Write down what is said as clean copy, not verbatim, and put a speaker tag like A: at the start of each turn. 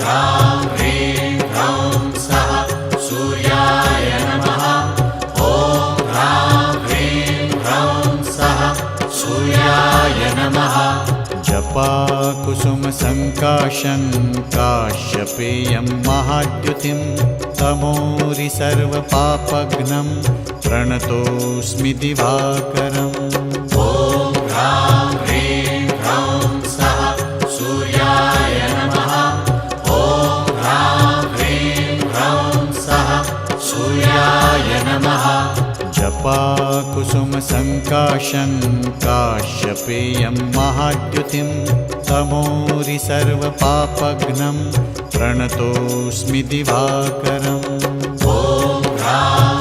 A: ह्रां ह्रीं ह्रौं सः सूर्याय नमः। ॐ ह्रां ह्रीं ह्रौं सः सूर्याय नमः।
B: जपाकुसुमसङ्काशं काश्यपेयं महाद्युतिं तमोरि सर्वपापघ्नं प्रणतोऽस्मि दिवाकरम्।
A: ॐ ह्रां ह्रीं ह्रौं सः सूर्याय नमः। ॐ ह्रां ह्रीं ह्रौं सः सूर्याय नमः।
B: जपाकुसुमसङ्काशं काश्यपेयं महाद्युतिं तमोरि सर्वपापघ्नं प्रणतोऽस्मि दिवाकरम्।
A: ॐ ह्रां